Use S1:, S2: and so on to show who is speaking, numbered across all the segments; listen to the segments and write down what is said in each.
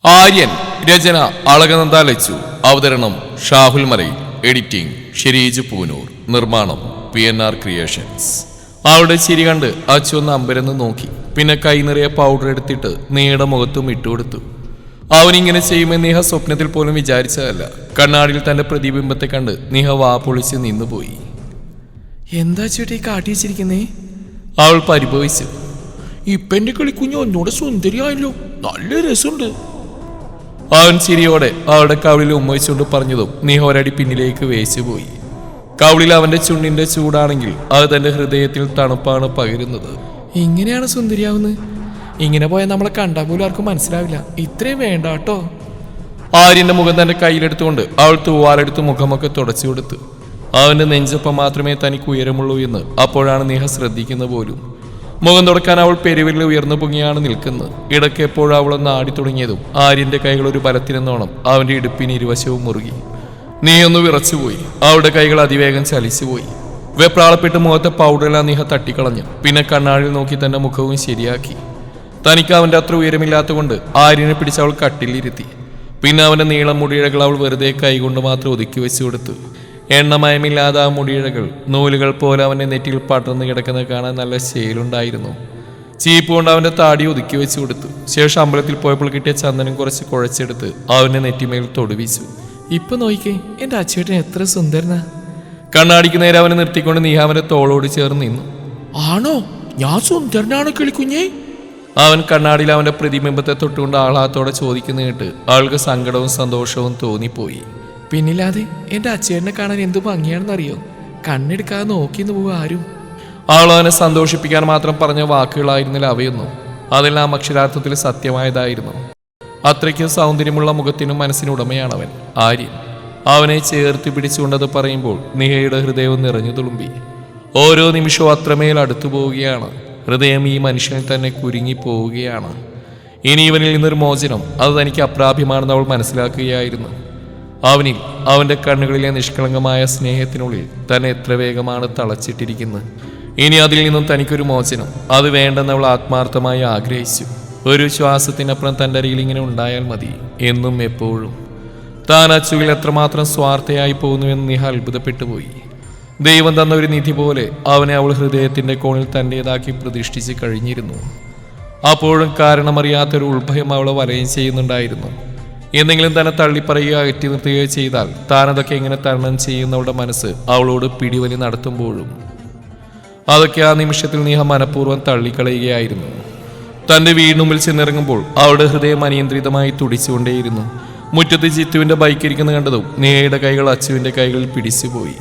S1: ആര്യൻ രചന അളകനന്ദ ലച്ചു. അവതരണം ഷാഹുൽ മലയിൽ. എഡിറ്റിംഗ് ഷിരീജ് പൂനൂർ. നിർമ്മാണം PNR ക്രിയേഷൻസ്. അവളുടെ ചിരി കണ്ട് അച്ചു ഒന്ന് അമ്പരന്ന് നോക്കി. പിന്നെ കൈ നിറയെ പൗഡർ എടുത്തിട്ട് നീയുടെ മുഖത്തും ഇട്ടുകൊടുത്തു. അവനിങ്ങനെ ചെയ്യുമെന്ന് നീഹ സ്വപ്നത്തിൽ പോലും വിചാരിച്ചതല്ല. കണ്ണാടിയിൽ തന്റെ പ്രതിബിംബത്തെ കണ്ട് നീഹ വാ പൊളിച്ച് നിന്നുപോയി.
S2: എന്താ ചേട്ടി കാട്ടിച്ചിരിക്കുന്നേ?
S1: അവൾ പരിഭവിച്ചു.
S2: ഇപ്പൊ എന്റെ കളിക്കുഞ്ഞു ഒന്നൂടെ സുന്ദരിയായല്ലോ, നല്ല രസമുണ്ട്.
S1: അവൻ ചിരിയോടെ അവളുടെ കവിളിൽ ഉമ്മയിച്ചുകൊണ്ട് പറഞ്ഞതും നീഹ ഒരടി പിന്നിലേക്ക് വേച്ചുപോയി. കവിളിൽ അവന്റെ ചുണ്ടിന്റെ ചൂടാണെങ്കിൽ അത് തന്റെ ഹൃദയത്തിൽ തണുപ്പാണ് പകരുന്നത്.
S2: ഇങ്ങനെയാണ് സുന്ദരിയാവുന്നത്. ഇങ്ങനെ പോയാൽ നമ്മളെ കണ്ടാൽ പോലും ആർക്കും മനസ്സിലാവില്ല. ഇത്രയും വേണ്ട കേട്ടോ.
S1: ആര്യന്റെ മുഖം തന്റെ കയ്യിലെടുത്തുകൊണ്ട് അവൾ തൂവാലെടുത്ത് മുഖമൊക്കെ തുടച്ചു കൊടുത്തു. അവന്റെ നെഞ്ചൊപ്പം മാത്രമേ തനിക്ക് ഉയരമുള്ളൂ എന്ന് അപ്പോഴാണ് നീഹ ശ്രദ്ധിക്കുന്ന പോലും. മുഖം തുടക്കാൻ അവൾ പെരുവിരൽ ഉയർന്നു പൊങ്ങിയാണ് നിൽക്കുന്നത്. ഇടയ്ക്ക് എപ്പോഴും അവളൊന്ന് ആടി തുടങ്ങിയതും ആര്യന്റെ കൈകൾ ഒരു ബലത്തിനെന്നോണം അവന്റെ ഇടുപ്പിന് ഇരുവശവും മുറുകി. നീയൊന്ന് വിറച്ചുപോയി. അവളുടെ കൈകൾ അതിവേഗം ചലിച്ചുപോയി. വെപ്രാളപ്പെട്ട് മുഖത്തെ പൗഡറെല്ലാം നീഹ തട്ടിക്കളഞ്ഞു. പിന്നെ കണ്ണാടിൽ നോക്കി തന്റെ മുഖവും ശരിയാക്കി. തനിക്ക് അവന്റെ അത്ര ഉയരമില്ലാത്തതുകൊണ്ട് ആര്യനെ പിടിച്ച് അവൾ കട്ടിലിരുത്തി. പിന്നെ അവന്റെ നീളം മുടിയിഴകൾ അവൾ വെറുതെ കൈകൊണ്ട് മാത്രം ഒതുക്കി വെച്ചു കൊടുത്തു. എണ്ണമയമില്ലാതെ ആ മുടിയിഴകൾ നൂലുകൾ പോലെ അവന്റെ നെറ്റിയിൽ പടർന്നു കിടക്കുന്നത് കാണാൻ നല്ല ശേലുണ്ടായിരുന്നു. ചീപ്പ് കൊണ്ട് അവന്റെ താടി ഒതുക്കി വെച്ചു കൊടുത്തു. ശേഷം അമ്പലത്തിൽ പോയപ്പോൾ കിട്ടിയ ചന്ദനം കുറച്ച് കുഴച്ചെടുത്ത് അവന്റെ നെറ്റിമേൽ തൊടുവിച്ചു.
S2: ഇപ്പൊ നോക്കിക്കേ, എന്റെ അച്ചുവേട്ടൻ എത്ര സുന്ദരനാ.
S1: കണ്ണാടിക്ക് നേരെ അവനെ നിർത്തിക്കൊണ്ട് നീ അവന്റെ തോളോട് ചേർന്ന് നിന്നു.
S2: ആണോ? ഞാൻ സുന്ദരനാണ് കിളിക്കുഞ്ഞേ?
S1: അവൻ കണ്ണാടിയിൽ അവന്റെ പ്രതിബിംബത്തെ തൊട്ടുകൊണ്ട് ആഹ്ലാദത്തോടെ ചോദിക്കുന്ന കേട്ട് അവൾക്ക് സങ്കടവും സന്തോഷവും തോന്നിപ്പോയി.
S2: പിന്നില്ലാതെ എന്റെ അച്ചേട്ടനെ കാണാൻ എന്തു ഭംഗിയാണെന്നറിയോ? കണ്ണെടുക്കാതെ നോക്കിന്ന് പോവുക ആരും.
S1: അവൾ അവനെ സന്തോഷിപ്പിക്കാൻ മാത്രം പറഞ്ഞ വാക്കുകളായിരുന്നില്ല അവയൊന്നും. അതെല്ലാം അക്ഷരാർത്ഥത്തിൽ സത്യമായതായിരുന്നു. അത്രയ്ക്കും സൗന്ദര്യമുള്ള മുഖത്തിനും മനസ്സിനും ഉടമയാണവൻ ആര്യൻ. അവനെ ചേർത്ത് പിടിച്ചുകൊണ്ടത് പറയുമ്പോൾ നിഹയുടെ ഹൃദയവും നിറഞ്ഞു തുളുമ്പി. ഓരോ നിമിഷവും അത്രമേൽ അടുത്തു പോവുകയാണ്. ഹൃദയം ഈ മനുഷ്യനിൽ തന്നെ കുരുങ്ങി പോവുകയാണ്. ഇനി ഇവനിൽ നിന്നൊരു മോചനം അത് തനിക്ക് അപ്രാപ്യമാണെന്ന് അവൾ മനസ്സിലാക്കുകയായിരുന്നു. അവനിൽ അവന്റെ കണ്ണുകളിലെ നിഷ്കളങ്കമായ സ്നേഹത്തിനുള്ളിൽ തന്നെ എത്ര വേഗമാണ് തളച്ചിട്ടിരിക്കുന്നത്. ഇനി അതിൽ നിന്നും തനിക്കൊരു മോചനം അത് വേണ്ടെന്ന് അവൾ ആത്മാർത്ഥമായി ആഗ്രഹിച്ചു. ഒരു ശ്വാസത്തിനപ്പുറം തൻ്റെ അരികിൽ ഇങ്ങനെ ഉണ്ടായാൽ മതി, എന്നും എപ്പോഴും. താൻ അച്ചുവിൽ എത്രമാത്രം സ്വാർത്ഥയായി പോകുന്നുവെന്ന് നിഹ അത്ഭുതപ്പെട്ടു പോയി. ദൈവം തന്ന ഒരു നിധി പോലെ അവനെ അവൾ ഹൃദയത്തിന്റെ കോണിൽ തൻ്റെതാക്കി പ്രതിഷ്ഠിച്ച് കഴിഞ്ഞിരുന്നു. അപ്പോഴും കാരണമറിയാത്തൊരു ഉൾഭയം അവളെ വലയം ചെയ്യുന്നുണ്ടായിരുന്നു. എന്തെങ്കിലും തന്നെ തള്ളിപ്പറയുകയോ അകറ്റി നിർത്തുകയോ ചെയ്താൽ താനതൊക്കെ എങ്ങനെ തരണം ചെയ്യുന്നവളുടെ മനസ്സ് അവളോട് പിടിവലി നടത്തുമ്പോഴും അതൊക്കെ ആ നിമിഷത്തിൽ നീഹ മനഃപൂർവ്വം തള്ളിക്കളയുകയായിരുന്നു. തന്റെ വീടിനുമ്പിൽ ചെന്നിറങ്ങുമ്പോൾ അവളുടെ ഹൃദയം അനിയന്ത്രിതമായി തുടിച്ചുകൊണ്ടേയിരുന്നു. മുറ്റത്ത് ജിത്തുവിന്റെ ബൈക്കിരിക്കുന്ന കണ്ടതും നീഹയുടെ കൈകൾ അച്ചുവിന്റെ കൈകളിൽ പിടിച്ചുപോയി.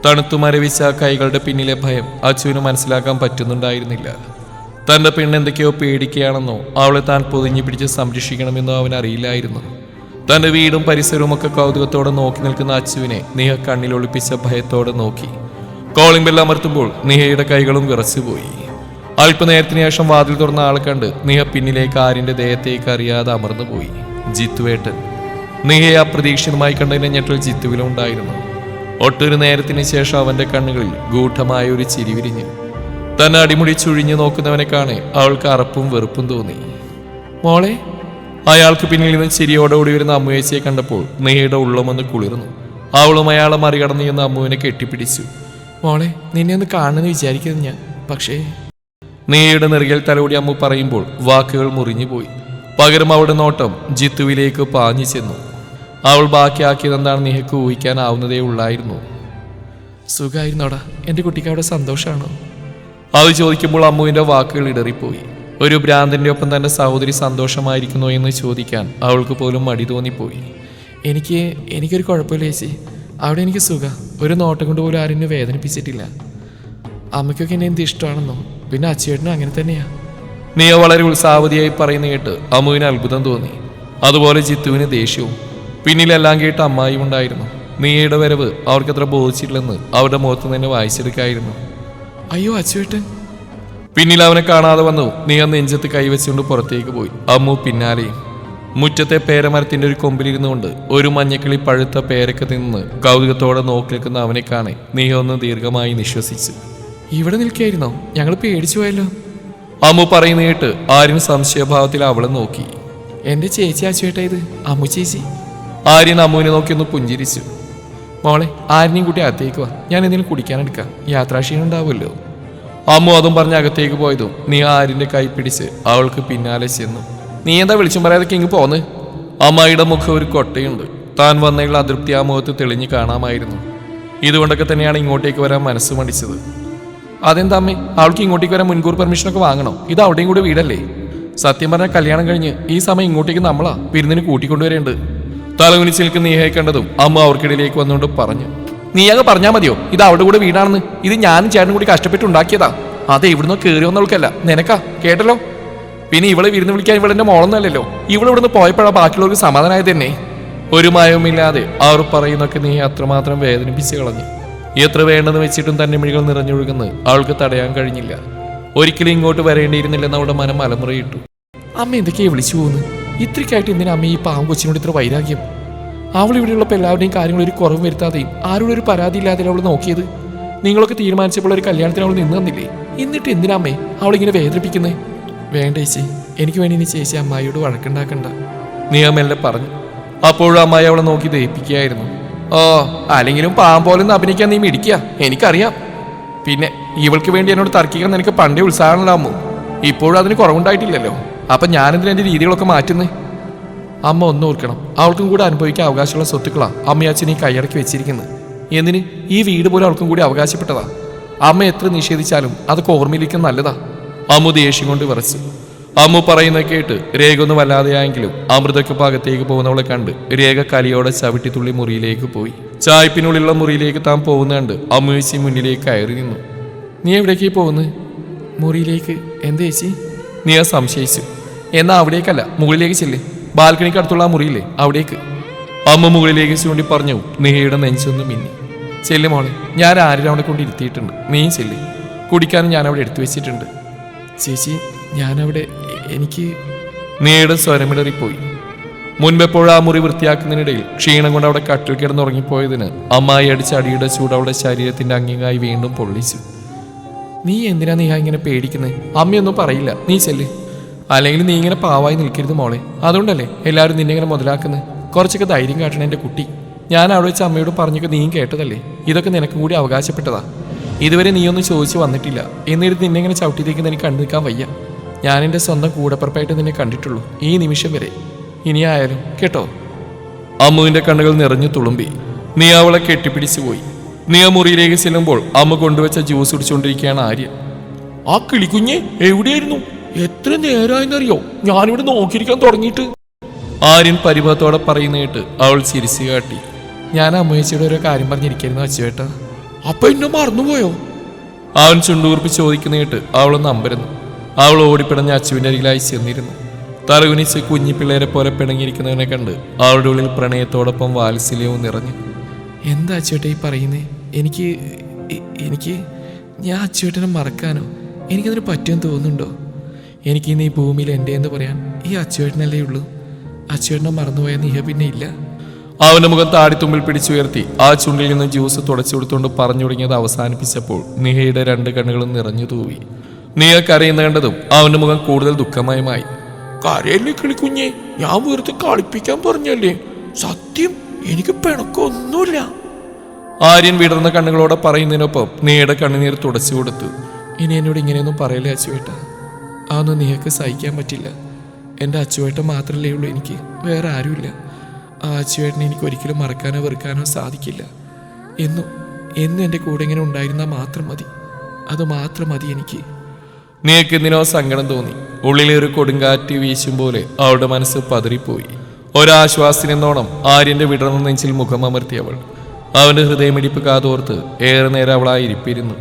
S1: തണുത്തു മരവിച്ച ആ കൈകളുടെ പിന്നിലെ ഭയം അച്ചുവിന് മനസ്സിലാക്കാൻ പറ്റുന്നുണ്ടായിരുന്നില്ല. തന്റെ പെണ്ണെന്തൊക്കെയോ പേടിക്കുകയാണെന്നോ അവളെ താൻ പൊതിഞ്ഞു പിടിച്ച് സംരക്ഷിക്കണമെന്നോ അവനറിയില്ലായിരുന്നു. തന്റെ വീടും പരിസരവും ഒക്കെ കൗതുകത്തോടെ നോക്കി നിൽക്കുന്ന അച്ചുവിനെ നിഹ കണ്ണിലൊളിപ്പിച്ച ഭയത്തോടെ നോക്കി. കോളിംഗ് ബെൽ അമർത്തുമ്പോൾ നിഹയുടെ കൈകളും വിറച്ചുപോയി. അല്പനേരത്തിന് ശേഷം വാതിൽ തുറന്ന ആളെ കണ്ട് നിഹ പിന്നിലേക്ക് ആര്യന്റെ ദേഹത്തേക്ക് അറിയാതെ അമർന്നുപോയി. ജിത്തുവേട്ടൻ. നിഹയെ അപ്രതീക്ഷിതമായി കണ്ടതിന്റെ ഞെട്ടൽ ജിത്തുവിലുണ്ടായിരുന്നു. ഒട്ടൊരു നേരത്തിന് ശേഷം അവന്റെ കണ്ണുകളിൽ ഗൂഢമായ ഒരു ചിരി വിരിഞ്ഞു. തന്നെ അടിമുടി ചുഴിഞ്ഞു നോക്കുന്നവനെ കാണെ അവൾക്ക് അറപ്പും വെറുപ്പും തോന്നി.
S2: മോളെ.
S1: അയാൾക്ക് പിന്നിൽ നിന്ന് ചിരിയോടെ ഓടി വരുന്ന അമ്മുവേച്ചിയെ കണ്ടപ്പോൾ നെയ്യുടെ ഉള്ളമൊന്ന് കുളിർന്നു. അവളും അയാളെ മറികടന്ന് ചെന്ന് അമ്മുവിനെ കെട്ടിപ്പിടിച്ചു.
S2: മോളെ, നിന്നെ ഒന്ന് കാണുമെന്ന് വിചാരിക്കുന്നത് ഞാൻ. പക്ഷേ
S1: നെയ്യുടെ നെറുകയിൽ തലോടി അമ്മു പറയുമ്പോൾ വാക്കുകൾ മുറിഞ്ഞുപോയി. പകരം അവളുടെ നോട്ടം ജിത്തുവിലേക്ക് പാഞ്ഞു ചെന്നു. അവൾ ബാക്കിയാക്കിയതെന്താണ് നിഹയ്ക്ക് ഊഹിക്കാനാവുന്നതേ ഉള്ളായിരുന്നു.
S2: സുഖമായിരുന്നോടാ? എൻ്റെ കുട്ടിക്ക് അവിടെ സന്തോഷമാണോ?
S1: അത് ചോദിക്കുമ്പോൾ അമ്മുവിന്റെ വാക്കുകൾ ഇടറിപ്പോയി. ഒരു ഭ്രാന്തന്റെ ഒപ്പം തന്റെ സഹോദരി സന്തോഷമായിരിക്കുന്നോ എന്ന് ചോദിക്കാൻ അവൾക്ക് പോലും മടി തോന്നിപ്പോയി.
S2: എനിക്കൊരു കുഴപ്പമില്ല ചേച്ചി. അവിടെ എനിക്ക് സുഖം. ഒരു നോട്ടം കൊണ്ട് പോലും ആരെന്നെ വേദനിപ്പിച്ചിട്ടില്ല. അമ്മയ്ക്കൊക്കെ എന്നെ എന്ത് ഇഷ്ടമാണെന്നോ. പിന്നെ അച്ചുവേട്ടനും അങ്ങനെ തന്നെയാ.
S1: നീ വളരെ ഉത്സാഹവതിയായി പറയുന്ന കേട്ട് അമ്മുവിന് അത്ഭുതം തോന്നി. അതുപോലെ ജിത്തുവിന് ദേഷ്യവും. പിന്നിലെല്ലാം കേട്ട് അമ്മായും ഉണ്ടായിരുന്നു. നീയുടെ വരവ് അവർക്കത്ര ബോധിച്ചിട്ടില്ലെന്ന് അവരുടെ മുഖത്ത് തന്നെ വായിച്ചെടുക്കായിരുന്നു.
S2: അയ്യോ അച്ചുവേട്ടൻ.
S1: പിന്നിൽ അവനെ കാണാതെ വന്നു. നീ ആ നെഞ്ചത്ത് കൈവച്ചുകൊണ്ട് പുറത്തേക്ക് പോയി. അമ്മു പിന്നാലെയും. മുറ്റത്തെ പേരമരത്തിന്റെ ഒരു കൊമ്പിലിരുന്നുകൊണ്ട് ഒരു മഞ്ഞക്കിളി പഴുത്ത പേരൊക്കെ നിന്ന് കൗതുകത്തോടെ നോക്കി നിൽക്കുന്ന അവനെ കാണെ നീ ഒന്ന് ദീർഘമായി നിശ്വസിച്ചു.
S2: ഇവിടെ നിൽക്കായിരുന്നോ? ഞങ്ങൾ പേടിച്ചു പോയല്ലോ.
S1: അമ്മു പറയുന്ന കേട്ട് ആരും സംശയഭാവത്തിൽ അവളെ നോക്കി.
S2: എൻ്റെ ചേച്ചി അച്ചുവേട്ടാ ഇത്, അമ്മു ചേച്ചി.
S1: ആര്യൻ അമ്മുവിനെ നോക്കി ഒന്ന് പുഞ്ചിരിച്ചു.
S2: മോളെ ആരിനെയും കൂട്ടി അകത്തേക്ക് വാ, ഞാൻ എന്തെങ്കിലും കുടിക്കാനെടുക്കാം, യാത്രാക്ഷീണം ഉണ്ടാവുമല്ലോ.
S1: അമ്മു അതും പറഞ്ഞ് അകത്തേക്ക് പോയതും നീ ആര്യന്റെ കൈ പിടിച്ച് അവൾക്ക് പിന്നാലെ ചെന്നു.
S2: നീ എന്താ വിളിച്ചും പറയാതൊക്കെ ഇങ്ങ് പോന്ന്?
S1: അമ്മായിയുടെ മുഖം ഒരു കൊട്ടയുണ്ട്. താൻ വന്നയുള്ള അതൃപ്തി ആ മുഖത്ത് തെളിഞ്ഞു കാണാമായിരുന്നു. ഇതുകൊണ്ടൊക്കെ തന്നെയാണ് ഇങ്ങോട്ടേക്ക് വരാൻ മനസ്സ് മടിച്ചത്.
S2: അതെന്താ അമ്മേ, അവൾക്ക് ഇങ്ങോട്ടേക്ക് വരാൻ മുൻകൂർ പെർമിഷനൊക്കെ വാങ്ങണോ? ഇത് അവിടെയും കൂടെ വീടല്ലേ? സത്യം പറഞ്ഞാൽ കല്യാണം കഴിഞ്ഞ് ഈ സമയം ഇങ്ങോട്ടേക്ക് നമ്മളാ വിരുന്നിന് കൂട്ടിക്കൊണ്ടുവരേണ്ടത്.
S1: തലകുനിച്ച് നിൽക്കുന്ന നീഹയെ കണ്ടതും അമ്മ അവർക്കിടയിലേക്ക് വന്നുകൊണ്ട് പറഞ്ഞു.
S2: നീ അങ്ങ് പറഞ്ഞാൽ മതിയോ ഇത് അവിടെ കൂടെ വീടാണെന്ന്? ഇത് ഞാനും ചേട്ടനും കൂടി കഷ്ടപ്പെട്ടുണ്ടാക്കിയതാ. അത് എവിടുന്നോ കയറി വന്നവൾക്കല്ല, നിനക്കാ. കേട്ടല്ലോ? പിന്നെ ഇവളെ വിരുന്ന് വിളിക്കാൻ ഇവളെന്റെ മോളൊന്നല്ലല്ലോ. ഇവളിവിടുന്ന് പോയപ്പോഴാ ബാക്കിയുള്ളവർക്ക് സമാധാനമായത് തന്നെ.
S1: ഒരു മയവുമില്ലാതെ അവർ പറയുന്നൊക്കെ നീ അത്രമാത്രം വേദനിപ്പിച്ച് കളഞ്ഞു. എത്ര വേണ്ടെന്ന് വെച്ചിട്ടും തന്റെ മിഴികൾ നിറഞ്ഞൊഴുകുന്നത് അവൾക്ക് തടയാൻ കഴിഞ്ഞില്ല. ഒരിക്കലും ഇങ്ങോട്ട് വരേണ്ടിയിരുന്നില്ലെന്ന് അവളുടെ മനം അലമുറയിട്ടു.
S2: അമ്മ എന്തൊക്കെയാ വിളിച്ചു പോകുന്നു? ഇത്രയ്ക്കായിട്ട് എന്തിനാ അമ്മ ഈ പാവം കൊച്ചിനോട് ഇത്ര വൈരാഗ്യം? അവൾ ഇവിടെയുള്ളപ്പോൾ എല്ലാവരുടെയും കാര്യങ്ങൾ ഒരു കുറവും വരുത്താതെയും ആരോടും ഒരു പരാതി ഇല്ലാതെ അവൾ നോക്കിയത്. നിങ്ങളൊക്കെ തീരുമാനിച്ചപ്പോൾ ഒരു കല്യാണത്തിന് അവൾ നിന്ന് തന്നില്ലേ? എന്നിട്ട് എന്തിനാ അമ്മേ അവളിങ്ങനെ വേദനിപ്പിക്കുന്നേ? വേണ്ട ചേച്ചി, എനിക്ക് വേണ്ടി നീ ചേച്ചി അമ്മായിയോട് വഴക്കുണ്ടാക്കണ്ട,
S1: നിയമല്ലേ പറഞ്ഞു. അപ്പോഴും അമ്മായി അവളെ നോക്കി ദഹിപ്പിക്കുകയായിരുന്നു.
S2: ഓ, അല്ലെങ്കിലും പാമ്പോലെന്ന് അഭിനയിക്കാൻ നീ മിടിക്കുക, എനിക്കറിയാം. പിന്നെ ഇവൾക്ക് വേണ്ടി എന്നോട് തർക്കിക്കാൻ നിനക്ക് പണ്ടേ ഉത്സാഹമുണ്ടാമോ? ഇപ്പോഴും അതിന് കുറവുണ്ടായിട്ടില്ലല്ലോ. അപ്പൊ ഞാനെന്തിനാ എൻ്റെ രീതികളൊക്കെ മാറ്റുന്നേ? അമ്മ ഒന്നും ഓർക്കണം, അവൾക്കും കൂടെ അനുഭവിക്കാൻ അവകാശമുള്ള സ്വത്തുക്കളാ അമ്മയച്ഛൻ ഈ കൈയടക്കി വെച്ചിരിക്കുന്നത്. എന്തിന്? ഈ വീട് പോലും അവൾക്കും കൂടി അവകാശപ്പെട്ടതാ. അമ്മ എത്ര നിഷേധിച്ചാലും അതൊക്കെ ഓർമ്മയിലിരിക്കാൻ നല്ലതാ.
S1: അമ്മു ദേഷ്യം കൊണ്ട് വിറച്ചു. അമ്മു പറയുന്നത് കേട്ട് രേഖ ഒന്ന് വല്ലാതെയായെങ്കിലും അമൃതയ്ക്ക് ഭാഗത്തേക്ക് പോകുന്നവളെ കണ്ട് രേഖ കലിയോടെ ചവിട്ടിത്തുള്ളി മുറിയിലേക്ക് പോയി. ചായ്പിനുള്ളിലുള്ള മുറിയിലേക്ക് താൻ പോകുന്ന കണ്ട് അമ്മു ചേച്ചി മുന്നിലേക്ക് കയറി നിന്നു.
S2: നീ എവിടേക്ക് പോകുന്നു? മുറിയിലേക്ക്. എന്താ ചേച്ചി?
S1: നീ സംശയിച്ചു.
S2: എന്നാ അവിടേക്കല്ല, മുകളിലേക്ക് ചെല്ല്. ബാൽക്കണിക്ക് അടുത്തുള്ള ആ മുറിയില്ലേ, അവിടേക്ക്.
S1: അമ്മ മുകളിലേക്ക് ചൂണ്ടി പറഞ്ഞു. നിഹയുടെ നെഞ്ചൊന്ന് മിന്നി.
S2: ചെല്ലു മോളെ, ഞാൻ ആരും അവിടെ കൊണ്ട് ഇരുത്തിയിട്ടുണ്ട്, നീ ചെല്ല്. കുടിക്കാനും ഞാൻ അവിടെ എടുത്തു വെച്ചിട്ടുണ്ട്. ചേച്ചി ഞാനവിടെ എനിക്ക്...
S1: നീയുടെ സ്വരമിടറിപ്പോയി. മുൻപെപ്പോഴും ആ മുറി വൃത്തിയാക്കുന്നതിനിടയിൽ ക്ഷീണം കൊണ്ട് അവിടെ കട്ടിൽ കിടന്നുറങ്ങിപ്പോയതിന് അമ്മായി അടിച്ച അടിയുടെ ചൂട് അവളുടെ ശരീരത്തിന്റെ അങ്ങിങ്ങായി വീണ്ടും പൊള്ളിച്ചു.
S2: നീ എന്തിനാ നീ ഇങ്ങനെ പേടിക്കുന്നത്? അമ്മയൊന്നും പറയില്ല, നീ ചെല്ല്. അല്ലെങ്കിൽ നീ ഇങ്ങനെ പാവായി നിൽക്കരുത് മോളെ. അതുകൊണ്ടല്ലേ എല്ലാവരും നിന്നെ ഇങ്ങനെ മുതലാക്കുന്നത്. കുറച്ചൊക്കെ ധൈര്യം കാട്ടണം എൻ്റെ കുട്ടി. ഞാൻ അവിടെ വെച്ച് അമ്മയോട് പറഞ്ഞൊക്കെ നീയും കേട്ടതല്ലേ. ഇതൊക്കെ നിനക്കും കൂടി അവകാശപ്പെട്ടതാ. ഇതുവരെ നീയൊന്നും ചോദിച്ചു വന്നിട്ടില്ല. എന്നിട്ട് നിന്നെ ഇങ്ങനെ ചവിട്ടിത്തേക്ക് എനിക്ക് കണ്ടു നിൽക്കാൻ വയ്യ. ഞാൻ എൻ്റെ സ്വന്തം കൂടപ്പുറപ്പായിട്ട് നിന്നെ കണ്ടിട്ടുള്ളൂ ഈ നിമിഷം വരെ. ഇനിയായാലും കേട്ടോ?
S1: അമ്മുവിന്റെ കണ്ണുകൾ നിറഞ്ഞു തുളുമ്പി. നീ അവളെ കെട്ടിപ്പിടിച്ചു പോയി. നീ ആ മുറിയിലേക്ക് ചെല്ലുമ്പോൾ അമ്മ കൊണ്ടുവച്ച ജ്യൂസ് കുടിച്ചുകൊണ്ടിരിക്കുകയാണ് ആര്യൻ.
S2: ആ കിളിക്കുഞ്ഞെ എവിടെയായിരുന്നു? എത്ര നേരമായെന്നറിയോ ഞാനിവിടെ നോക്കിയിരിക്കാൻ തുടങ്ങിയിട്ട്?
S1: ആര്യൻ പരിഭവത്തോടെ പറയുന്ന കേട്ട് അവൾ ചിരിച്ചു കാട്ടി.
S2: ഞാൻ അമ്മയച്ചിയുടെ ഓരോ കാര്യം പറഞ്ഞിരിക്കുന്നു അച്ചുവേട്ടാ. അപ്പൊ എന്നെ മറന്നുപോയോ?
S1: അവൻ ചുണ്ടുകുറിപ്പ് ചോദിക്കുന്ന കേട്ട് അവളൊന്ന് അമ്പരന്നു. അവൾ ഓടിപ്പിടഞ്ഞ അച്ചുവിന്റെ അരികിലായി ചെന്നിരുന്നു. തലകുനിച്ച് കുഞ്ഞി പിള്ളേരെ പോലെ പിണങ്ങിയിരിക്കുന്നവനെ കണ്ട് അവളുടെ ഉള്ളിൽ പ്രണയത്തോടൊപ്പം വാത്സല്യവും നിറഞ്ഞു.
S2: എന്താ അച്ചുവേട്ട ഈ പറയുന്നേ? എനിക്ക് ഞാൻ അച്ചുവേട്ടനെ മറക്കാനോ എനിക്കതിന് പറ്റുമെന്ന് തോന്നുന്നുണ്ടോ? എനിക്ക് ഇന്ന് ഈ ഭൂമിയിൽ എൻ്റെ എന്ന് പറയാൻ ഈ അച്ചുവേട്ടനല്ലേ ഉള്ളൂ. അച്ചുവേട്ടനെ മറന്നുപോയ നീഹ പിന്നെ ഇല്ല.
S1: അവന്റെ മുഖം താടിത്തുമ്പിൽ പിടിച്ചുയർത്തി ആ ചുണ്ടിൽ നിന്ന് ജ്യൂസ് തുടച്ചു കൊടുത്തുകൊണ്ട് പറഞ്ഞു തുടങ്ങിയത് അവസാനിപ്പിച്ചപ്പോൾ നിഹയുടെ രണ്ട് കണ്ണുകളും നിറഞ്ഞു തൂവി. നിഹ കരയുന്ന കണ്ടതും അവന്റെ മുഖം കൂടുതൽ ദുഃഖമയമായി.
S2: കരയല്ലേ കിളിക്കുഞ്ഞെ, ഞാൻ വെറുതെ കളിപ്പിക്കാൻ പറഞ്ഞല്ലേ. സത്യം എനിക്ക് പിണക്കൊന്നുമില്ല.
S1: ആര്യൻ വിടർന്ന കണ്ണുകളോടെ പറയുന്നതിനൊപ്പം നിഹയുടെ കണ്ണുനീർ തുടച്ചു കൊടുത്തു.
S2: ഇനി എന്നോട് ഇങ്ങനെയൊന്നും പറയല്ലേ അച്ചുവേട്ട. അതൊന്നും നിഹക്ക് സഹിക്കാൻ പറ്റില്ല. എൻ്റെ അച്ചുവേട്ടൻ മാത്രമല്ലേ ഉള്ളൂ എനിക്ക്, വേറെ ആരുമില്ല. ആ അച്ചുവേട്ടനെ എനിക്ക് ഒരിക്കലും മറക്കാനോ വെറുക്കാനോ സാധിക്കില്ല. എന്നും എൻ്റെ കൂടെ ഇങ്ങനെ ഉണ്ടായിരുന്നാൽ മാത്രം മതി. അത് മാത്രം മതി എനിക്ക്.
S1: നിനക്ക് എന്തിനോ സങ്കടം തോന്നി. ഉള്ളിലെ ഒരു കൊടുങ്കാറ്റ് വീശും പോലെ അവളുടെ മനസ്സ് പതറിപ്പോയി. ഒരാശ്വാസത്തിനെന്നോണം ആര്യന്റെ വിടർന്ന നെഞ്ചിൽ മുഖമമർത്തി അവൾ. അവന്റെ ഹൃദയമിടിപ്പ് കാതോർത്ത് ഏറെ നേരം അവളായി ഇരിപ്പിരുന്നു.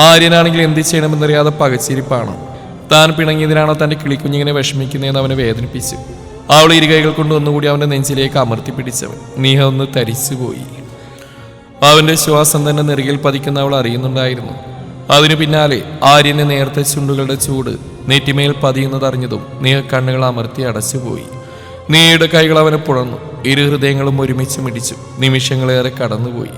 S1: ആര്യനാണെങ്കിൽ എന്ത് ചെയ്യണമെന്നറിയാതെ പകച്ചിരിപ്പാണ്. താൻ പിണങ്ങിയതിനാണോ തന്റെ കിളിക്കുഞ്ഞിങ്ങനെ വിഷമിക്കുന്നതെന്ന് അവനെ വേദനിപ്പിച്ചു. അവൾ ഇരുകൈകൾ കൊണ്ട് ഒന്നുകൂടി അവന്റെ നെഞ്ചിലേക്ക് അമർത്തി പിടിച്ചവൻ. നീഹ ഒന്ന് തരിച്ചുപോയി. അവന്റെ ശ്വാസം തന്നെ നെറുകിൽ പതിക്കുന്ന അവൾ അറിയുന്നുണ്ടായിരുന്നു. അതിനു പിന്നാലെ ആര്യന്റെ നേർത്ത ചുണ്ടുകളുടെ ചൂട് നെറ്റിമേൽ പതിയുന്നതറിഞ്ഞതും നീഹ കണ്ണുകൾ അമർത്തി അടച്ചുപോയി. നീയുടെ കൈകൾ അവനെ പുണർന്നു. ഇരു ഹൃദയങ്ങളും ഒരുമിച്ച് മിടിച്ചു. നിമിഷങ്ങളേറെ കടന്നുപോയി.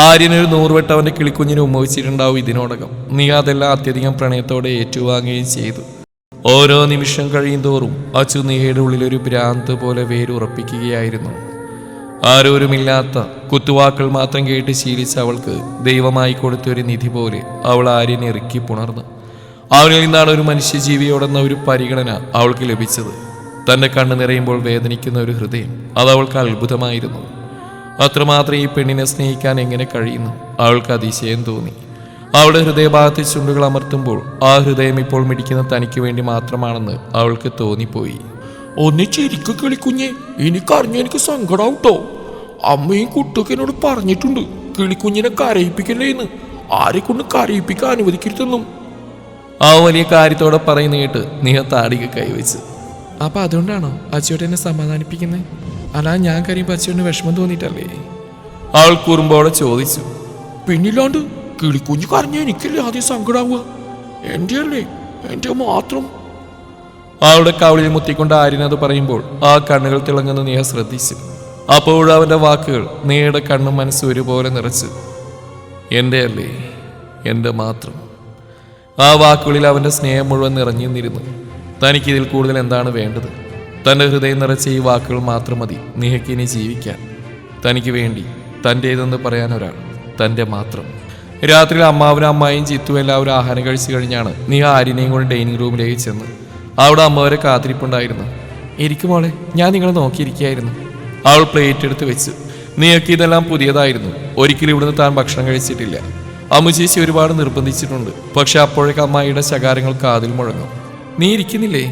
S1: ആര്യനൊരു 100 വട്ടം അവന്റെ കിളിക്കുഞ്ഞിനെ ഉമ്മവിച്ചിട്ടുണ്ടാവും ഇതിനോടകം. നീ അതെല്ലാം അത്യധികം പ്രണയത്തോടെ ഏറ്റുവാങ്ങുകയും ചെയ്തു. ഓരോ നിമിഷം കഴിയുന്തോറും അച്ചു നിഹയുടെ ഉള്ളിലൊരു ഭ്രാന്ത് പോലെ വേരുറപ്പിക്കുകയായിരുന്നു. ആരോരുമില്ലാത്ത കുത്തുവാക്കൾ മാത്രം കേട്ട് ശീലിച്ച അവൾക്ക് ദൈവമായി കൊടുത്തൊരു നിധി പോലെ അവൾ ആര്യനെ ഇറുക്കി പുണർന്നു. അവനിൽ നിന്നാണ് ഒരു മനുഷ്യജീവിയോടെന്ന ഒരു പരിഗണന അവൾക്ക് ലഭിച്ചത്. തൻ്റെ കണ്ണ് നിറയുമ്പോൾ വേദനിക്കുന്ന ഒരു ഹൃദയം, അതവൾക്ക് അത്ഭുതമായിരുന്നു. അത്രമാത്രം ഈ പെണ്ണിനെ സ്നേഹിക്കാൻ എങ്ങനെ കഴിയുന്നു? അവൾക്ക് അതിശയം തോന്നി. അവളുടെ ഹൃദയഭാഗത്ത് ചുണ്ടുകൾ അമർത്തുമ്പോൾ ആ ഹൃദയം ഇപ്പോൾ മിടിക്കുന്ന തനിക്ക് വേണ്ടി മാത്രമാണെന്ന് അവൾക്ക് തോന്നിപ്പോയി.
S2: ഒന്ന് ചിരിക്ക് കിളിക്കുഞ്ഞെ, എനിക്കറിഞ്ഞ എനിക്ക് സങ്കടാവട്ടോ. അമ്മയും കുട്ടൊക്കെ പറഞ്ഞിട്ടുണ്ട് കിളിക്കുഞ്ഞിനെ കരയിപ്പിക്കല്ലേന്ന്. ആരെ കൊണ്ട് കരയിപ്പിക്കാൻ അനുവദിക്കരുതെന്നും.
S1: ആ വലിയ കാര്യത്തോടെ പറയുന്ന കേട്ട് നിഹ താടിക്ക് കൈവച്ച്.
S2: അപ്പൊ അതുകൊണ്ടാണോ അച്ചുവേട്ടൻ എന്നെ സമാധാനിപ്പിക്കുന്നത്? അല്ലാതെ ഞാൻ കരയുമ്പോൾ അച്ചുവേട്ടന് വിഷമം തോന്നിയിട്ടല്ലേ?
S1: അവൾ കുറുമ്പോടെ ചോദിച്ചു.
S2: പിന്നില്ലാണ്ട് കിളിക്കുഞ്ഞ് കരഞ്ഞ എനിക്കല്ലേ ആദ്യം സങ്കടാവുക? എൻ്റെ അല്ലേ, എൻ്റെ മാത്രം.
S1: അവളുടെ കവളിൽ മുത്തിക്കൊണ്ട് ആര്യനത് പറയുമ്പോൾ ആ കണ്ണുകൾ തിളങ്ങുന്ന നിഹ ശ്രദ്ധിച്ചു. അപ്പോഴും അവൻ്റെ വാക്കുകൾ നീയുടെ കണ്ണും മനസ്സും ഒരുപോലെ നിറച്ചു. എൻ്റെ അല്ലേ, എൻ്റെ മാത്രം. ആ വാക്കുകളിൽ അവൻ്റെ സ്നേഹം മുഴുവൻ നിറഞ്ഞു നിന്നിരുന്നു. തനിക്കിതിൽ കൂടുതൽ എന്താണ് വേണ്ടത്? തൻ്റെ ഹൃദയം നിറച്ച ഈ വാക്കുകൾ മാത്രം മതി നിഹയ്ക്ക് ഇനി ജീവിക്കാൻ. തനിക്ക് വേണ്ടി തൻ്റേതെന്ന് പറയാൻ ഒരാൾ, തൻ്റെ മാത്രം. രാത്രിയിൽ അമ്മാവനും അമ്മായിയും ചിത്തും എല്ലാവരും ആഹാരം കഴിച്ചു കഴിഞ്ഞാണ് നിഹ ആര്യനെയും കൊണ്ട് ഡൈനിങ് റൂമിലേക്ക് ചെന്ന്. അവിടെ അമ്മ വരെ കാത്തിരിപ്പുണ്ടായിരുന്നു.
S2: ഇരിക്കുമോളെ, ഞാൻ നിങ്ങളെ നോക്കിയിരിക്കുകയായിരുന്നു.
S1: അവൾ പ്ലേറ്റ് എടുത്ത് വെച്ചു. നിഹയ്ക്ക് ഇതെല്ലാം പുതിയതായിരുന്നു. ഒരിക്കലും ഇവിടുന്ന് താൻ ഭക്ഷണം കഴിച്ചിട്ടില്ല. അമ്മു ചേച്ചി ഒരുപാട് നിർബന്ധിച്ചിട്ടുണ്ട്. പക്ഷെ അപ്പോഴേക്ക് അമ്മായിയുടെ ശകാരങ്ങൾ കാതിൽ മുഴങ്ങും.
S2: നീ ഇരിക്കുന്നില്ലേ?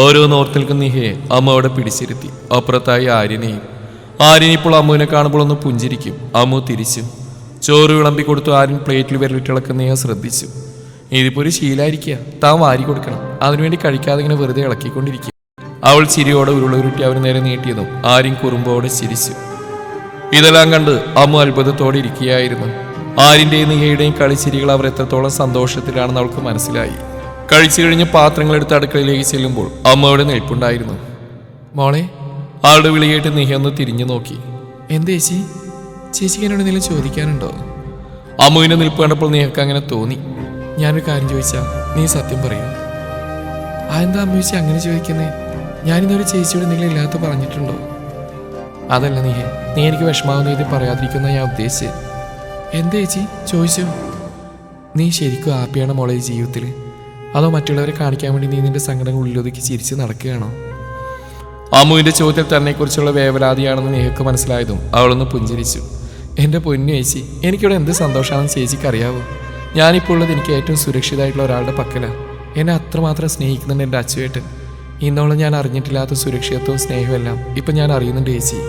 S1: ഓരോ നോർത്തിൽക്കും നിഹയെ അമ്മ അവിടെ പിടിച്ചിരുത്തി. അപ്പുറത്തായി ആര്യനെയും. ആര്യൻ ഇപ്പോൾ അമ്മുവിനെ കാണുമ്പോൾ ഒന്ന് പുഞ്ചിരിക്കും. അമ്മു തിരിച്ചു. ചോറ് വിളമ്പി കൊടുത്തു ആര്യൻ പ്ലേറ്റിൽ വിരലിട്ടിളക്കം നിഹ ശ്രദ്ധിച്ചു. ഇതിപ്പോ ഒരു ശീലായിരിക്കുക, താൻ വാരി കൊടുക്കണം. അതിനുവേണ്ടി കഴിക്കാതെ ഇങ്ങനെ വെറുതെ ഇളക്കിക്കൊണ്ടിരിക്കുക. അവൾ ചിരിയോടെ ഉരുളുരുട്ടി അവന് നേരെ നീട്ടിയതും ആര്യൻ കുറുമ്പോടെ ചിരിച്ചു. ഇതെല്ലാം കണ്ട് അമ്മു അത്ഭുതത്തോടെ ഇരിക്കുകയായിരുന്നു. ആര്യന്റെയും നിഹയുടെയും കളിച്ചിരികൾ അവർ എത്രത്തോളം സന്തോഷത്തിലാണെന്ന് അവൾക്ക് മനസ്സിലായി. കഴിച്ചു കഴിഞ്ഞ് പാത്രങ്ങളെടുത്ത് അടുക്കളയിലേക്ക് ചെല്ലുമ്പോൾ അമ്മയുടെ നിൽപ്പുണ്ടായിരുന്നു.
S2: മോളെ,
S1: ആളുടെ വിളി കേട്ട് നിഹ ഒന്ന് തിരിഞ്ഞു നോക്കി.
S2: എന്താ ചേച്ചി? ചേച്ചിക്ക് എന്നോട് എന്തെങ്കിലും ചോദിക്കാനുണ്ടോ?
S1: അമ്മുവിന്റെ നിൽപ്പ് കണ്ടപ്പോൾ നിഹക്ക് അങ്ങനെ തോന്നി.
S2: ഞാനൊരു കാര്യം ചോദിച്ചാ നീ സത്യം പറയൂ. അതെന്താ അമ്മ ചേച്ചി അങ്ങനെ ചോദിക്കുന്നേ? ഞാനിന്നൊരു ചേച്ചിയോട് എന്തെങ്കിലും ഇല്ലാത്ത പറഞ്ഞിട്ടുണ്ടോ? അതല്ല നീഹെ, നീ എനിക്ക് വിഷമാവുന്ന ഇത് പറയാതിരിക്കുന്ന ഞാൻ ഉദ്ദേശിച്ചത്. എന്താ ചേച്ചി ചോദിച്ചോ? നീ ശരിക്കും ഹാപ്പിയാണോ മോളെ ഈ ജീവിതത്തിൽ? അതോ മറ്റുള്ളവരെ കാണിക്കാൻ വേണ്ടി നീ നിന്റെ സങ്കടങ്ങൾ ഉള്ളിലൊതുക്കി ചിരിച്ച് നടക്കുകയാണോ?
S1: അമ്മുവിന്റെ ചോദ്യത്തിൽ തന്നെക്കുറിച്ചുള്ള വേവലാതിയാണെന്ന് നിഹക്ക് മനസ്സിലായതും അവളൊന്ന് പുഞ്ചിരിച്ചു.
S2: എൻ്റെ പൊന്നു ചേച്ചി, എനിക്കിവിടെ എന്ത് സന്തോഷമാണെന്ന് ചേച്ചിക്ക് അറിയാവോ? ഞാനിപ്പോൾ ഉള്ളത് എനിക്ക് ഏറ്റവും സുരക്ഷിതമായിട്ടുള്ള ഒരാളുടെ പക്കലാണ്. എന്നെ അത്രമാത്രം സ്നേഹിക്കുന്നുണ്ട് എൻ്റെ അച്ചുവേട്ടൻ. ഇന്നോളം ഞാൻ അറിഞ്ഞിട്ടില്ലാത്ത സുരക്ഷിതത്വവും സ്നേഹവും എല്ലാം ഇപ്പം ഞാൻ അറിയുന്നുണ്ട് ചേച്ചി.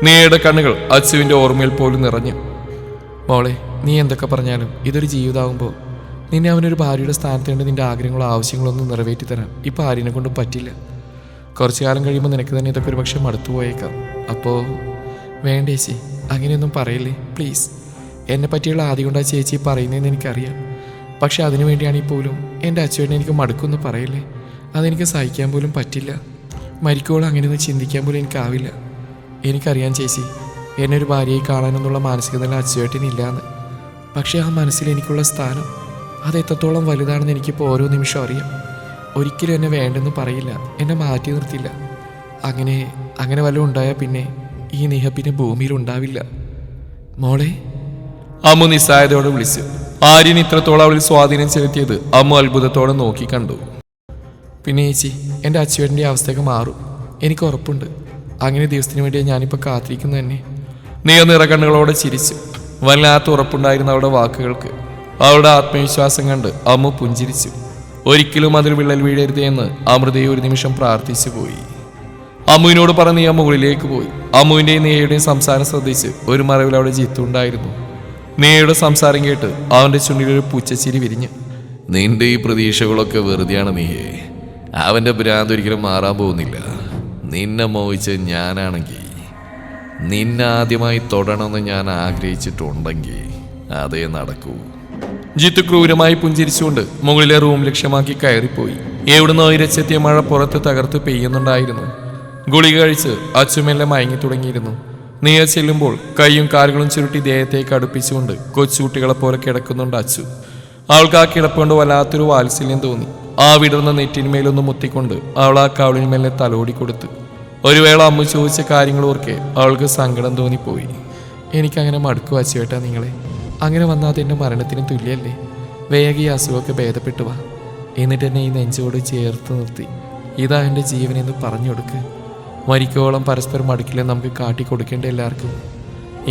S1: നീയുടെ കണ്ണുകൾ അച്ചുവിന്റെ ഓർമ്മയിൽ പോലും നിറഞ്ഞു.
S2: മോളെ, നീ എന്തൊക്കെ പറഞ്ഞാലും ഇതൊരു ജീവിതമാകുമ്പോൾ നിന്നെ അവനൊരു ഭാര്യയുടെ സ്ഥാനത്തേണ്ട നിന്റെ ആഗ്രഹങ്ങളോ ആവശ്യങ്ങളോ ഒന്നും നിറവേറ്റി തരാൻ ഇപ്പം ആരിനെ കൊണ്ടും പറ്റില്ല. കുറച്ചു കാലം കഴിയുമ്പോൾ നിനക്ക് തന്നെ ഇതൊക്കെ ഒരു പക്ഷെ മടുത്തു പോയേക്കാം. അപ്പോൾ വേണ്ട ചേച്ചി, അങ്ങനെയൊന്നും പറയില്ലേ പ്ലീസ്. എന്നെ പറ്റിയുള്ള ആദ്യം കൊണ്ടാ ചേച്ചി പറയുന്നതെന്ന് എനിക്കറിയാം. പക്ഷെ അതിനു വേണ്ടിയാണെങ്കിൽ പോലും എൻ്റെ അച്ചുവേട്ടനെ എനിക്ക് മടുക്കുമെന്ന് പറയില്ലേ. അതെനിക്ക് സഹിക്കാൻ പോലും പറ്റില്ല. മരിക്കോളം അങ്ങനെയൊന്നും ചിന്തിക്കാൻ പോലും എനിക്കാവില്ല. എനിക്കറിയാം ചേച്ചി, എന്നെ ഒരു ഭാര്യയെ കാണാനെന്നുള്ള മാനസിക നില അച്ചുവേട്ടനില്ലാന്ന്. പക്ഷേ ആ മനസ്സിൽ എനിക്കുള്ള സ്ഥാനം അത് എത്രത്തോളം വലുതാണെന്ന് എനിക്കിപ്പോൾ ഓരോ നിമിഷം അറിയാം. ഒരിക്കലും എന്നെ വേണ്ടെന്ന് പറയില്ല, എന്നെ മാറ്റി നിർത്തില്ല. അങ്ങനെ വല്ലതും ഉണ്ടായാൽ പിന്നെ ഈ നിഹ പിന്നെ ഭൂമിയിൽ ഉണ്ടാവില്ല. മോളെ,
S1: അമ്മു നിസ്സായതയോടെ വിളിച്ചു. ആര്യൻ ഇത്രത്തോളം അവളിൽ സ്വാധീനം ചെലുത്തിയത് അമ്മു അത്ഭുതത്തോടെ നോക്കി കണ്ടു.
S2: പിന്നെ ചേച്ചി, എൻ്റെ അച്ചുവേട്ടൻ്റെ അവസ്ഥയൊക്കെ മാറും, എനിക്ക് ഉറപ്പുണ്ട്. അങ്ങനെ ദിവസത്തിന് വേണ്ടി ഞാനിപ്പോൾ കാത്തിരിക്കുന്നു തന്നെ.
S1: നീയ നിറകണ്ണുകളോടെ ചിരിച്ചു. വല്ലാത്ത ഉറപ്പുണ്ടായിരുന്ന അവളുടെ വാക്കുകൾക്ക്. അവളുടെ ആത്മവിശ്വാസം കണ്ട് അമ്മു പുഞ്ചിരിച്ചു. ഒരിക്കലും അതിൽ വിള്ളൽ വീഴരുതേ എന്ന് അമൃതയെ ഒരു നിമിഷം പ്രാർത്ഥിച്ചു പോയി. അമ്മുവിനോട് പറഞ്ഞ് നീ മുകളിലേക്ക് പോയി. അമ്മുവിൻ്റെയും നീയയുടെയും സംസാരം ശ്രദ്ധിച്ച് ഒരു മറവിൽ അവിടെ ജിത്തുണ്ടായിരുന്നു. നീയയുടെ സംസാരം കേട്ട് അവൻ്റെ ചുണ്ടിലൊരു പൂച്ചച്ചിരി വിരിഞ്ഞു. നിന്റെ ഈ പ്രതീക്ഷകളൊക്കെ വെറുതെയാണ് നീയേ. അവൻ്റെ ഭ്രാന്ത് ഒരിക്കലും മാറാൻ പോകുന്നില്ല. നിന്നെ മോഹിച്ച് ഞാനാണെങ്കിൽ നിന്നെ ആദ്യമായി തൊടണമെന്ന് ഞാൻ ആഗ്രഹിച്ചിട്ടുണ്ടെങ്കിൽ അതേ നടക്കൂ. ജിത്തു ക്രൂരമായി പുഞ്ചിരിച്ചുകൊണ്ട് മുകളിലെ റൂം ലക്ഷ്യമാക്കി കയറിപ്പോയി. എവിടുന്നോ ഇരച്ചെത്തിയ മഴ പുറത്ത് തകർത്ത് പെയ്യുന്നുണ്ടായിരുന്നു. ഗുളിക കഴിച്ച് അച്ചുമെല്ലെ മയങ്ങി തുടങ്ങിയിരുന്നു. നീയ ചെല്ലുമ്പോൾ കൈയും കാലുകളും ചുരുട്ടി ദേഹത്തേക്ക് അടുപ്പിച്ചുകൊണ്ട് കൊച്ചുകുട്ടികളെ പോലെ കിടക്കുന്നുണ്ട് അച്ചു. അവൾക്ക് ആ കിടപ്പുകൊണ്ട് വല്ലാത്തൊരു വാത്സല്യം തോന്നി. ആ വിടർന്ന നെറ്റിന്മേലൊന്ന് മുത്തിക്കൊണ്ട് അവൾ ആ കവളിന്മേലെ തലോടി കൊടുത്തു. ഒരു വേള അമ്മു ചോദിച്ച കാര്യങ്ങൾ ഓർക്കെ അവൾക്ക് സങ്കടം തോന്നിപ്പോയി.
S2: എനിക്കങ്ങനെ മടുക്കു അച്ചുവേട്ടാ നിങ്ങളെ. അങ്ങനെ വന്നാൽ അതെൻ്റെ മരണത്തിന് തുല്യല്ലേ? വേഗം ഈ അസുഖമൊക്കെ ഭേദപ്പെട്ടു വാ. എന്നിട്ട് എന്നെ ഈ നെഞ്ചോട് ചേർത്ത് നിർത്തി ഇതാ എൻ്റെ ജീവനെന്ന് പറഞ്ഞു കൊടുക്ക്. മരിക്കോളം പരസ്പരം മടുക്കില്ല നമുക്ക് കാട്ടിക്കൊടുക്കേണ്ട എല്ലാവർക്കും.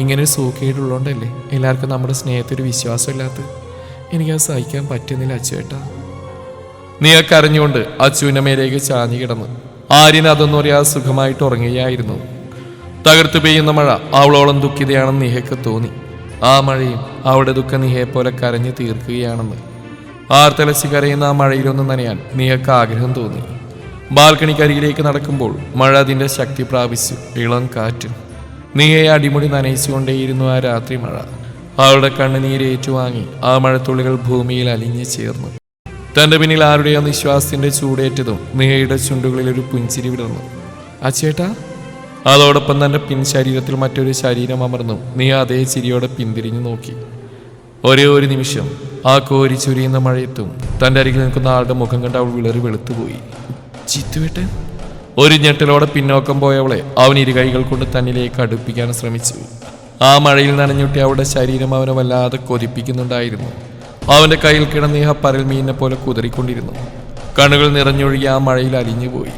S2: ഇങ്ങനൊരു സൂക്കേടുള്ളതുകൊണ്ടല്ലേ എല്ലാവർക്കും നമ്മുടെ സ്നേഹത്തൊരു വിശ്വാസമില്ലാത്ത. എനിക്കത് സഹിക്കാൻ പറ്റുന്നില്ല അച്ചുവേട്ടാ.
S1: നിഹ കരഞ്ഞുകൊണ്ട് അച്ചുവിൻ്റെ മേലേക്ക് ചാഞ്ഞു കിടന്നു. ആര്യൻ അതൊന്നും അറിയാതെ സുഖമായിട്ട് ഉറങ്ങുകയായിരുന്നു. തകർത്തു പെയ്യുന്ന മഴ അവളോളം ദുഃഖിതയാണെന്ന് നിഹയ്ക്ക് തോന്നി. ആ മഴയും അവളുടെ ദുഃഖം നിഹയെപ്പോലെ കരഞ്ഞു തീർക്കുകയാണെന്ന്. ആർത്തലച്ച് കരയുന്ന ആ മഴയിലൊന്നും നനയാൻ നിഹയ്ക്ക് ആഗ്രഹം തോന്നി. ബാൽക്കണിക്കരികിലേക്ക് നടക്കുമ്പോൾ മഴ അതിൻ്റെ ശക്തി പ്രാപിച്ചു. ഇളം കാറ്റും നിഹയെ അടിമുടി നനയിച്ചുകൊണ്ടേയിരുന്നു ആ രാത്രി മഴ. അവളുടെ കണ്ണുനീര് ഏറ്റുവാങ്ങി ആ മഴത്തുള്ളികൾ ഭൂമിയിൽ അലിഞ്ഞു ചേർന്നു. തന്റെ പിന്നിൽ ആരുടെയോ നിശ്വാസത്തിന്റെ ചൂടേറ്റതും നിഹയുടെ ചുണ്ടുകളിൽ ഒരു പുഞ്ചിരി വിടർന്നു.
S2: അച്ചേട്ടാ.
S1: അതോടൊപ്പം തന്റെ പിൻ ശരീരത്തിൽ മറ്റൊരു ശരീരം അമർന്നും നിഹ അതേ ചിരിയോടെ പിന്തിരിഞ്ഞു നോക്കി. ഒരേ ഒരു നിമിഷം ആ കോരി ചുരിയുന്ന മഴയത്തും തന്റെ അരികിൽ നിൽക്കുന്ന ആളുടെ മുഖം കണ്ട് അവൾ വിളറി വെളുത്തുപോയി.
S2: ചിത്തുവേട്ടൻ.
S1: ഒരു ഞെട്ടലോടെ പിന്നോക്കം പോയവളെ അവൻ ഇരുകൈകൾ കൊണ്ട് തന്നിലേക്ക് അടുപ്പിക്കാൻ ശ്രമിച്ചു. ആ മഴയിൽ നനഞ്ഞൊട്ടി അവളുടെ ശരീരം അവനെ വല്ലാതെ കൊതിപ്പിക്കുന്നുണ്ടായിരുന്നു. അവന്റെ കയ്യിൽ കിടന്ന നിഹ പരൽ മീനിനെ പോലെ കുതറിക്കൊണ്ടിരുന്നു. കണ്ണുകൾ നിറഞ്ഞൊഴുകി ആ മഴയിൽ അലിഞ്ഞുപോയി.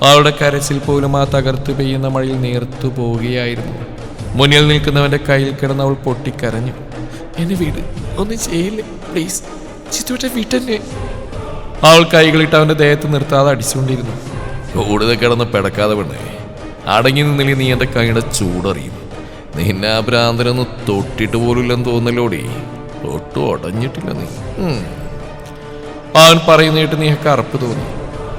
S1: അവളുടെ കരച്ചിൽ പോലും ആ തകർത്തു പെയ്യുന്ന മഴയിൽ നേർത്തു പോവുകയായിരുന്നു. മുന്നിൽ നിൽക്കുന്നവന്റെ കയ്യിൽ കിടന്ന് അവൾ പൊട്ടിക്കരഞ്ഞു.
S2: എന്നെ വീട് ഒന്നും ചെയ്യില്ലേ പ്ലീസ്. ചിത്തുവേട്ടൻ വീട്ടെന്നെ.
S1: അവൾ കൈകളിട്ട് അവന്റെ ദേഹത്ത് നിർത്താതെ അടിച്ചുകൊണ്ടിരുന്നു. കൂടുതൽ കിടന്ന് പെടക്കാതെ പെണ്ണേ, അടങ്ങി നിന്നില്ലേ നീ എൻ്റെ കൈയുടെ ചൂടറിയും. നിന്നെ ആ ഭ്രാന്തനൊന്ന് തൊട്ടിട്ട് പോലുമില്ലെന്ന് തോന്നലോടി. ഒട്ടും അടഞ്ഞിട്ടില്ല നീ. അവൻ പറയുന്നേട്ട് നിഹക്ക് അറപ്പ് തോന്നി.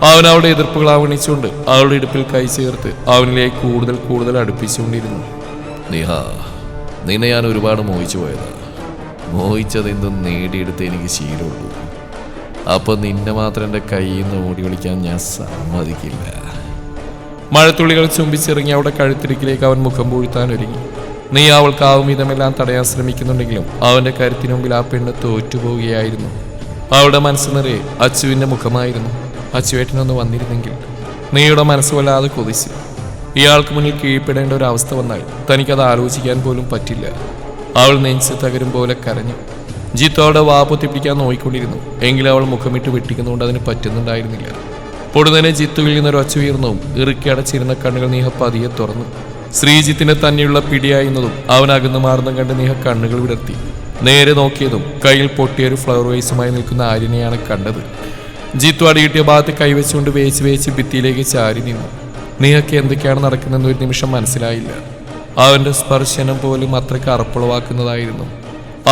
S1: അവൻ അവളുടെ എതിർപ്പുകൾ അവഗണിച്ചുകൊണ്ട് അവളുടെ ഇടുപ്പിൽ കൈ ചേർത്ത് അവനിലേക്ക് കൂടുതൽ കൂടുതൽ അടുപ്പിച്ചുകൊണ്ടിരുന്നു. നിഹ, നിന്നെ ഞാൻ ഒരുപാട് മോഹിച്ചു പോയതാ. മോഹിച്ചതെന്തും നേടിയെടുത്ത് എനിക്ക് ശീലമുള്ളൂ. അപ്പൊ നിന്നെ മാത്രം എൻ്റെ കയ്യിൽ നിന്ന് ഓടി കളിക്കാൻ ഞാൻ സമ്മതിക്കില്ല. മഴത്തുള്ളികൾ ചുംബിച്ചിറങ്ങി അവളുടെ കഴുത്തിരിക്കിലേക്ക് അവൻ മുഖം പൂഴ്ത്താൻ ഒരുങ്ങി. നീ അവൾക്കാവും വിധമെല്ലാം തടയാൻ ശ്രമിക്കുന്നുണ്ടെങ്കിലും അവന്റെ കരുത്തിന് മുമ്പിൽ ആ പെണ്ണ് തോറ്റുപോവുകയായിരുന്നു. അവളുടെ മനസ്സ് നിറയെ അച്ചുവിന്റെ മുഖമായിരുന്നു. അച്ചുവേട്ടനൊന്ന് വന്നിരുന്നെങ്കിൽ. നീയുടെ മനസ്സ് വല്ലാതെ കൊതിച്ചു. ഇയാൾക്ക് മുന്നിൽ കീഴ്പ്പെടേണ്ട ഒരു അവസ്ഥ വന്നാൽ തനിക്കത് ആലോചിക്കാൻ പോലും പറ്റില്ല. അവൾ നെഞ്ച് തകരും പോലെ കരഞ്ഞു. ജിത്തു അവളുടെ വാ പൊത്തിപ്പിടിക്കാൻ നോയിക്കൊണ്ടിരുന്നു. എങ്കിലും അവൾ മുഖമിട്ട് വെട്ടിക്കുന്നുകൊണ്ട് അതിന് പറ്റുന്നുണ്ടായിരുന്നില്ല. പൊടുന്നനെ ജിത്തുവിൽ നിന്നൊരു ഒച്ച ഉയർന്നതും ഇറുക്കി അടച്ചിരുന്ന കണ്ണുകൾ നീഹ പതിയെ തുറന്നു. ശ്രീജിത്തിനെ തന്നെയുള്ള പിടിയായുന്നതും അവൻ അകന്നു മാറുന്നതും കണ്ട് നീഹ കണ്ണുകൾ വിടർത്തി. നേരെ നോക്കിയതും കയ്യിൽ പൊട്ടിയൊരു ഫ്ലവർ വൈസുമായി നിൽക്കുന്ന ആര്യനെയാണ് കണ്ടത്. ജിത്തു അടികിട്ടിയ ഭാഗത്ത് കൈവച്ചുകൊണ്ട് വേച്ച് വേച്ച് ഭിത്തിയിലേക്ക് ചാരി നിന്നു. നീഹയ്ക്ക് എന്തൊക്കെയാണ് നടക്കുന്നതെന്ന് ഒരു നിമിഷം മനസ്സിലായില്ല. അവന്റെ സ്പർശനം പോലും അത്രയ്ക്ക് അറപ്പുളവാക്കുന്നതായിരുന്നു.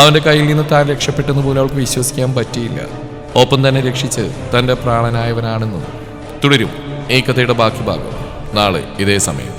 S1: അവന്റെ കയ്യിൽ നിന്ന് താൻ രക്ഷപ്പെട്ടെന്ന് പോലും അവൾക്ക് വിശ്വസിക്കാൻ പറ്റിയില്ല. ഒപ്പം തന്നെ രക്ഷിച്ച് തന്റെ പ്രാണനായവനാണെന്നും. തുടരും ഈ കഥയുടെ ബാക്കി ഭാഗം നാളെ ഇതേ സമയം.